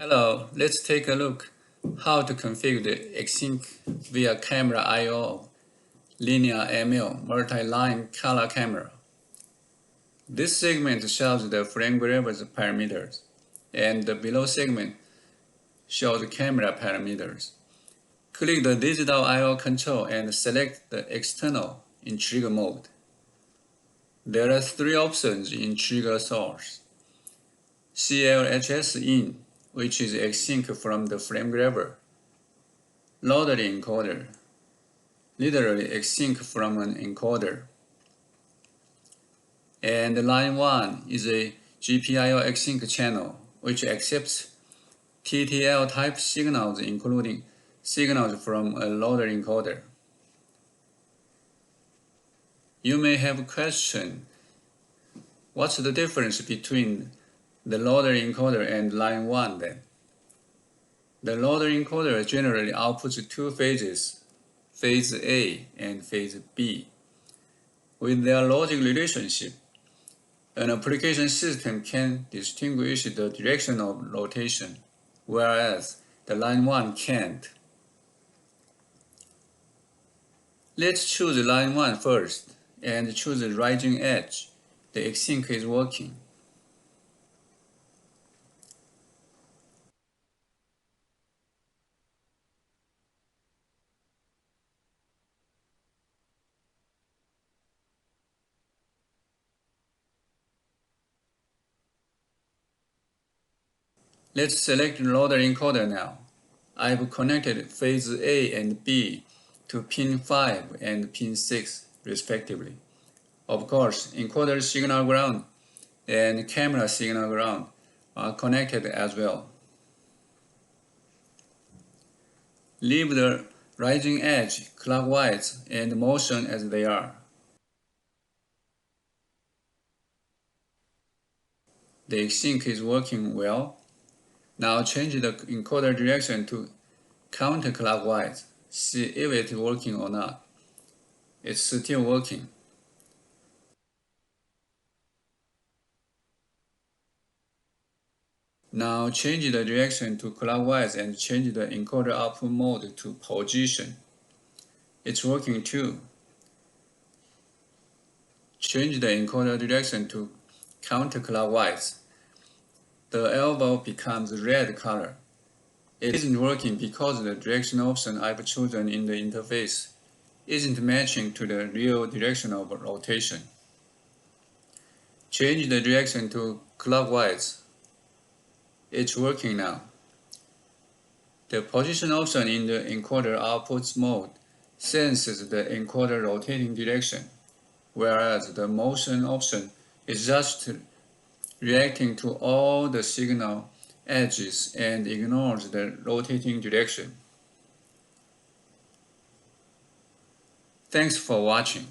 Hello, let's take a look how to configure the Exsync via camera I/O Linea ML multi-line color camera. This segment shows the frame graver's parameters, and the below segment shows the camera parameters. Click the digital I/O control and select the external in trigger mode. There are three options in trigger source: CLHS in, which is Exsync from the frame graver; loader encoder, literally Exsync from an encoder; and line 1 is a GPIO Exsync channel, which accepts TTL type signals, including signals from a loader encoder. You may have a question: what's the difference between the loader encoder and line 1 then? The loader encoder generally outputs two phases, phase A and phase B. With their logic relationship, an application system can distinguish the direction of rotation, whereas the line 1 can't. Let's choose line 1 first and choose the rising edge. The Exsync is working. Let's select loader encoder now. I've connected phase A and B to pin 5 and pin 6 respectively. Of course, encoder signal ground and camera signal ground are connected as well. Leave the rising edge clockwise and motion as they are. The Exsync is working well. Now change the encoder direction to counterclockwise. See if it's working or not. It's still working. Now change the direction to clockwise and change the encoder output mode to position. It's working too. Change the encoder direction to counterclockwise. The elbow becomes red color. It isn't working because the direction option I've chosen in the interface isn't matching to the real direction of rotation. Change the direction to clockwise. It's working now. The position option in the encoder outputs mode senses the encoder rotating direction, whereas the motion option is just reacting to all the signal edges and ignores the rotating direction. Thanks for watching.